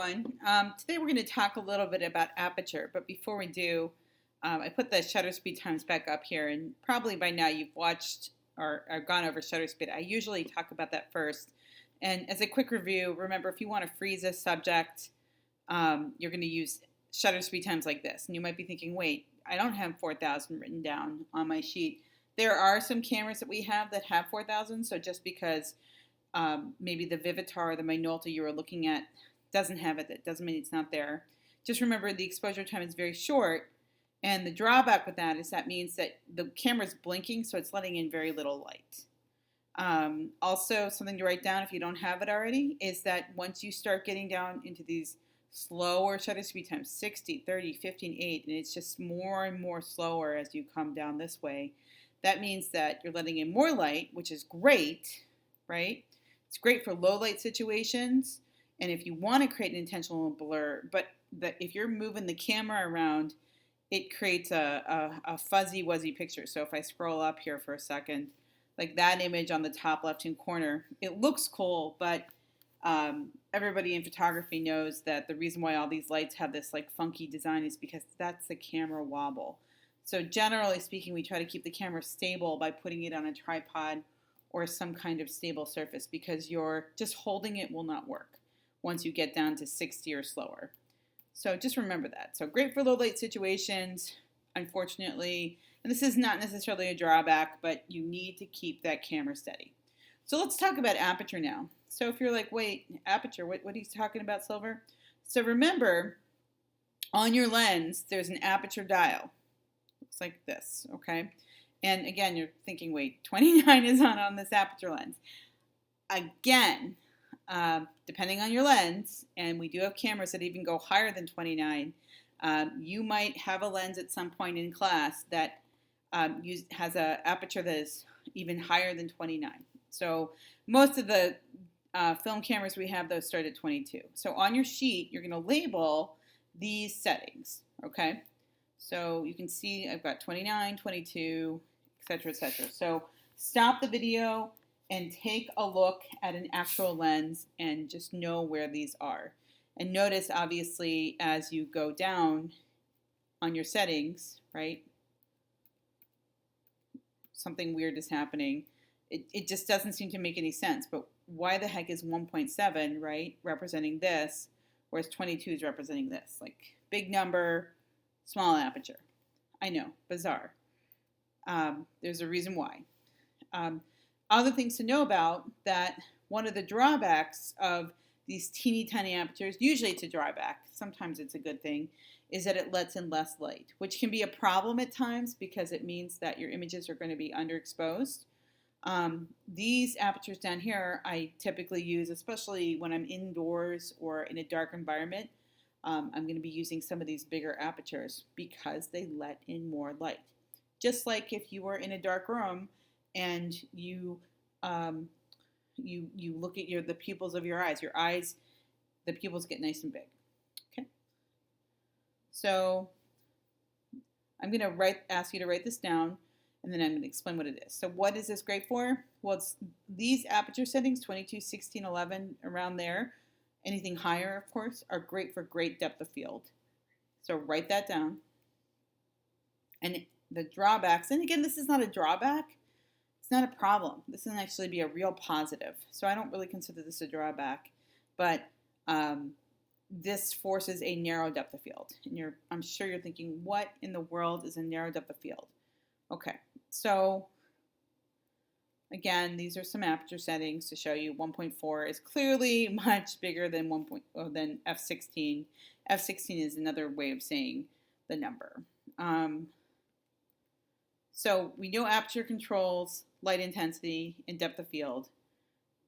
everyone. Today we're going to talk a little bit about Aperture, but before we do, I put the shutter speed times back up here, and probably by now you've watched or gone over shutter speed. I usually talk about that first. And as a quick review, remember if you want to freeze a subject, you're going to use shutter speed times like this. And you might be thinking, wait, I don't have 4,000 written down on my sheet. There are some cameras that we have that have 4,000, so just because maybe the Vivitar or the Minolta you were looking at doesn't have it, that doesn't mean it's not there. Just remember the exposure time is very short, and the drawback with that is that means that the camera's blinking, so it's letting in very little light. Also, something to write down if you don't have it already is that once you start getting down into these slower shutter speed times, 60, 30, 15, 8, and it's just more and more slower as you come down this way, that means that you're letting in more light, which is great, right? It's great for low light situations, and if you want to create an intentional blur, but if you're moving the camera around, it creates a fuzzy wuzzy picture. So if I scroll up here for a second, like that image on the top left hand corner, it looks cool, but everybody in photography knows that the reason why all these lights have this like funky design is because that's the camera wobble. So generally speaking, we try to keep the camera stable by putting it on a tripod or some kind of stable surface, because you're just holding it will not work once you get down to 60 or slower. So just remember that. So great for low light situations, unfortunately, and this is not necessarily a drawback, but you need to keep that camera steady. So let's talk about aperture now. So if you're like, wait, aperture, what are you talking about, Silver? So remember, on your lens, there's an aperture dial. Looks like this, okay? And again, you're thinking, wait, 29 is on this aperture lens. Again, depending on your lens, and we do have cameras that even go higher than 29, you might have a lens at some point in class that has an aperture that is even higher than 29. So most of the film cameras we have, those start at 22. So on your sheet, you're going to label these settings, okay? So you can see I've got 29, 22, etc., etc. So stop the video and take a look at an actual lens and just know where these are. And notice, obviously, as you go down on your settings, right, something weird is happening. It just doesn't seem to make any sense. But why the heck is 1.7, right, representing this, whereas 22 is representing this? Like, big number, small aperture. I know, bizarre. There's a reason why. Other things to know about, that one of the drawbacks of these teeny tiny apertures, usually it's a drawback, sometimes it's a good thing, is that it lets in less light, which can be a problem at times because it means that your images are going to be underexposed. These apertures down here I typically use, especially when I'm indoors or in a dark environment. I'm going to be using some of these bigger apertures because they let in more light. Just like if you were in a dark room and you look at the pupils of your eyes. The pupils get nice and big. Okay. So I'm going to ask you to write this down, and then I'm going to explain what it is. So what is this great for? Well, it's these aperture settings, 22, 16, 11, around there. Anything higher, of course, are great for great depth of field. So write that down. And the drawbacks, and again, this is not a drawback. It's not a problem. This can actually be a real positive. So I don't really consider this a drawback, but this forces a narrow depth of field. And I'm sure you're thinking, what in the world is a narrow depth of field? Okay, so again, these are some aperture settings to show you 1.4 is clearly much bigger than than f16. F16 is another way of saying the number. So we know aperture controls light intensity and depth of field.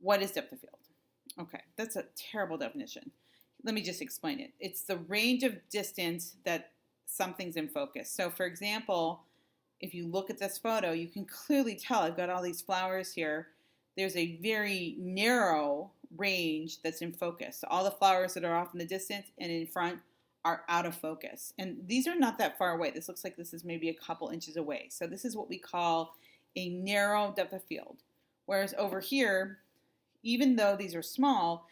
What is depth of field? Okay, that's a terrible definition. Let me just explain it. It's the range of distance that something's in focus. So for example, if you look at this photo, you can clearly tell I've got all these flowers here. There's a very narrow range that's in focus. So all the flowers that are off in the distance and in front are out of focus. And these are not that far away. This looks like this is maybe a couple inches away. So this is what we call a narrow depth of field. Whereas over here, even though these are small,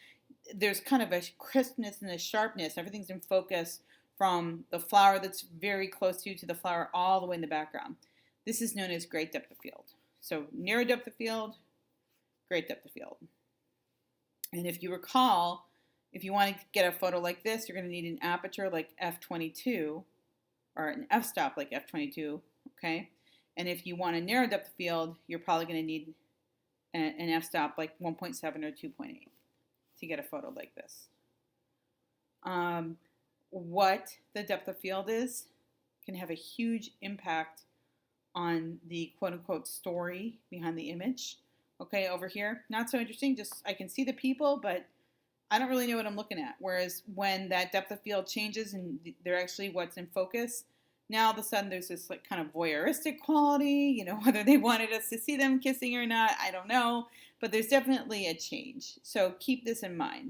there's kind of a crispness and a sharpness. Everything's in focus from the flower that's very close to you to the flower all the way in the background. This is known as great depth of field. So narrow depth of field, great depth of field. And if you recall, if you want to get a photo like this, you're going to need an aperture like f/22 or an f-stop like f/22, okay? And if you want a narrow depth of field, you're probably going to need an f-stop like 1.7 or 2.8 to get a photo like this. What the depth of field is can have a huge impact on the quote-unquote story behind the image. Okay, over here, not so interesting, just I can see the people, but I don't really know what I'm looking at. Whereas when that depth of field changes and they're actually what's in focus, now all of a sudden there's this like kind of voyeuristic quality, you know, whether they wanted us to see them kissing or not, I don't know, but there's definitely a change. So keep this in mind.